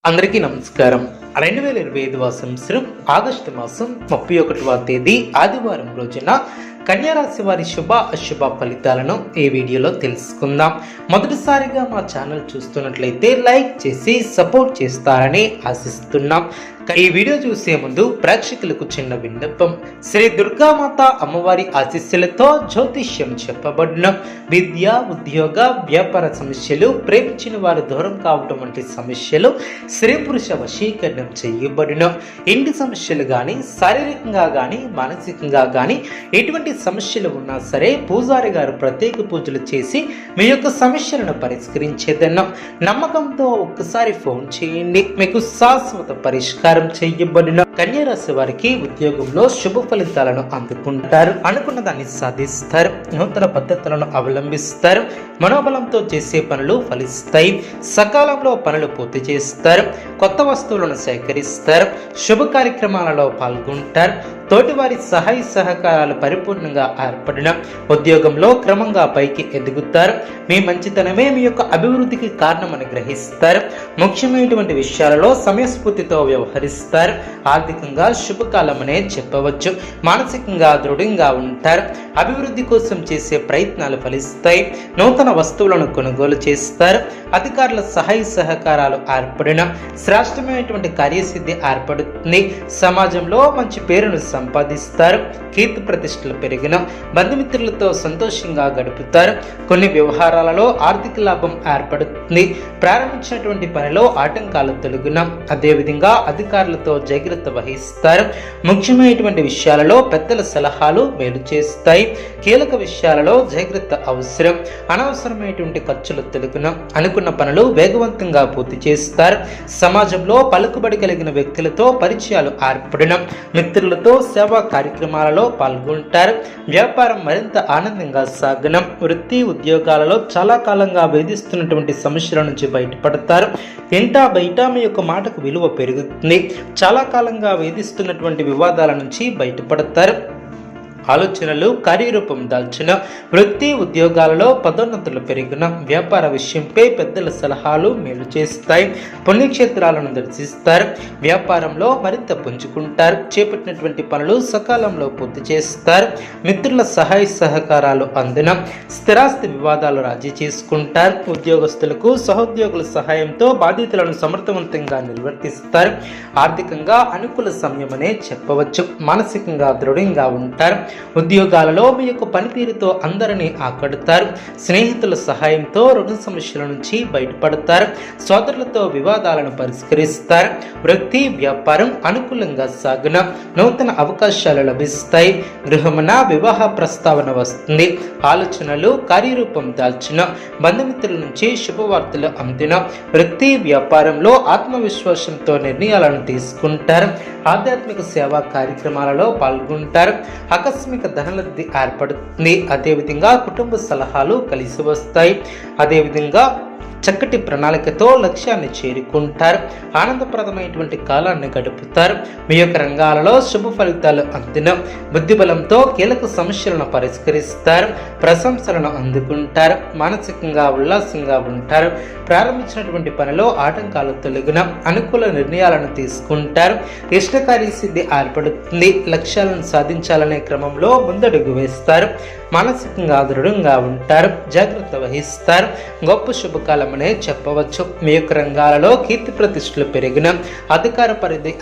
అందరికీ నమస్కారం. 2025 సంవత్సరం ఆగస్టు మాసం 31వ తేదీ ఆదివారం రోజున కన్యారాశి వారి శుభ అశుభ ఫలితాలను ఈ వీడియోలో తెలుసుకుందాం. మొదటిసారిగా మా ఛానల్ చూస్తున్నట్లయితే లైక్ చేసి సపోర్ట్ చేస్తారని ఆశిస్తున్నాం. ఈ వీడియో చూసే ముందు ప్రేక్షకులకు చిన్న విన్నపం. శ్రీ దుర్గామాత అమ్మవారి ఆశీస్సులతో జ్యోతిష్యం చెప్పబడిన విద్య, ఉద్యోగ, వ్యాపార సమస్యలు, ప్రేమించిన వారు దూరం కావటం వంటి సమస్యలు, స్త్రీ పురుష వశీకరణం చేయబడిన ఇంటి సమస్యలు కానీ, శారీరకంగా కానీ, మానసికంగా కానీ ఎటువంటి సమస్యలు ఉన్నా సరే పూజారి గారు ప్రత్యేక పూజలు చేసి మీ యొక్క సమస్యలను పరిష్కరించేదన్న నమ్మకంతో ఒక్కసారి ఫోన్ చేయండి. మీకు శాశ్వత పరిష్కారం చేయబడిన కన్యారాశి వారికి ఉద్యోగంలో శుభ ఫలితాలను అందుకుంటారు. అనుకున్న దాన్ని సాధిస్తారు. నూతన పద్ధతులను అవలంబిస్తారు. మనోబలంతో చేసే పనులు ఫలిస్తాయి. సకాలంలో పనులు పూర్తి చేస్తారు. కొత్త వస్తువులను సేకరిస్తారు. శుభ కార్యక్రమాలలో పాల్గొంటారు. తోటివారి సహాయ సహకారాలు పరిపూర్ణంగా ఏర్పడిన ఉద్యోగంలో క్రమంగా పైకి ఎదుగుతారు. మీ మంచితనమే మీ యొక్క అభివృద్ధికి కారణమని గ్రహిస్తారు. ముఖ్యమైనటువంటి విషయాలలో సమయస్ఫూర్తితో వ్యవహరిస్తారు. ఆర్థికంగా శుభకాలమనే చెప్పవచ్చు. మానసికంగా దృఢంగా ఉంటారు. అభివృద్ధి కోసం చేసే ప్రయత్నాలు ఫలిస్తాయి. నూతన వస్తువులను కొనుగోలు చేస్తారు. అధికారుల సహాయ సహకారాలు ఏర్పడిన శ్రేష్టమైనటువంటి కార్యసిద్ధి ఏర్పడుతుంది. సమాజంలో మంచి పేరును సంపాదిస్తారు. కీర్తి ప్రతిష్టలు పెరిగిన బంధుమిత్రులతో సంతోషంగా గడుపుతారు. కొన్ని వ్యవహారాలలో ఆర్థిక లాభం ఏర్పడుతుంది. ప్రారంభించినటువంటి పనిలో ఆటంకాలు తొలగిన అదేవిధంగా అధికారులతో జాగ్రత్త వహిస్తారు. ముఖ్యమైనటువంటి విషయాలలో పెద్దల సలహాలు మేలు చేస్తాయి. కీలక విషయాలలో జాగ్రత్త అవసరం. అనవసరమైనటువంటి ఖర్చులు తొలగిన అనుకున్న పనులు వేగవంతంగా పూర్తి చేస్తారు. సమాజంలో పలుకుబడి కలిగిన వ్యక్తులతో పరిచయాలు ఏర్పడిన మిత్రులతో సేవా కార్యక్రమాలలో పాల్గొంటారు. వ్యాపారం మరింత ఆనందంగా సాగనం. వృత్తి ఉద్యోగాలలో చాలా కాలంగా వేధిస్తున్నటువంటి సమస్యల నుంచి బయటపడతారు. ఇంటా బయట మీ యొక్క మాటకు విలువ పెరుగుతుంది. చాలా కాలంగా వేధిస్తున్నటువంటి వివాదాల నుంచి బయటపడతారు. ఆలోచనలు కార్యరూపం దాల్చిన వృత్తి ఉద్యోగాలలో పదోన్నతులు పెరిగిన వ్యాపార విషయంపై పెద్దల సలహాలు మేలు చేస్తాయి. పుణ్యక్షేత్రాలను దర్శిస్తారు. వ్యాపారంలో మరింత పుంజుకుంటారు. చేపట్టినటువంటి పనులు సకాలంలో పూర్తి చేస్తారు. మిత్రుల సహాయ సహకారాలు అందిన స్థిరాస్తి వివాదాలు రాజీ చేసుకుంటారు. ఉద్యోగస్తులకు సహోద్యోగుల సహాయంతో బాధ్యతలను సమర్థవంతంగా నిర్వర్తిస్తారు. ఆర్థికంగా అనుకూల సమయమనే చెప్పవచ్చు. మానసికంగా దృఢంగా ఉంటారు. ఉద్యోగాలలో మీ యొక్క పనితీరుతో అందరినీ ఆకడతారు. స్నేహితుల సహాయంతో రుణ సమస్యల నుంచి బయటపడతారు. సోదరులతో వివాదాలను పరిష్కరిస్తారు. వృత్తి వ్యాపారం అనుకూలంగా సాగున నూతన అవకాశాలు లభిస్తాయి. గృహమున వివాహ ప్రస్తావన వస్తుంది. ఆలోచనలు కార్యరూపం దాల్చిన బంధుమిత్రుల నుంచి శుభవార్తలు అందిన వృత్తి వ్యాపారంలో ఆత్మవిశ్వాసంతో నిర్ణయాలను తీసుకుంటారు. ఆధ్యాత్మిక సేవా కార్యక్రమాలలో పాల్గొంటారు. ఆకస్మిక ధనలబ్ధి ఏర్పడుతుంది. అదేవిధంగా కుటుంబ సలహాలు కలిసి వస్తాయి. అదేవిధంగా చక్కటి ప్రణాళికతో లక్ష్యాన్ని చేరుకుంటారు. ఆనందప్రదమైనటువంటి కాలాన్ని గడుపుతారు. మీ యొక్క రంగాలలో శుభ ఫలితాలు అందిన బుద్ధిబలంతో కీలక సమస్యలను పరిష్కరిస్తారు. ప్రశంసలను అందుకుంటారు. మానసికంగా ఉల్లాసంగా ఉంటారు. ప్రారంభించినటువంటి పనిలో ఆటంకాలు తొలగిన అనుకూల నిర్ణయాలను తీసుకుంటారు. ఇష్టకార్య సిద్ధి ఏర్పడుతుంది. లక్ష్యాలను సాధించాలనే క్రమంలో ముందడుగు వేస్తారు. మానసికంగా దృఢంగా ఉంటారు. జాగ్రత్త వహిస్తారు. గొప్ప శుభకాలమనే చెప్పవచ్చు. మీ యొక్క రంగాలలో కీర్తి ప్రతిష్టలు పెరిగిన అధికార పరిధి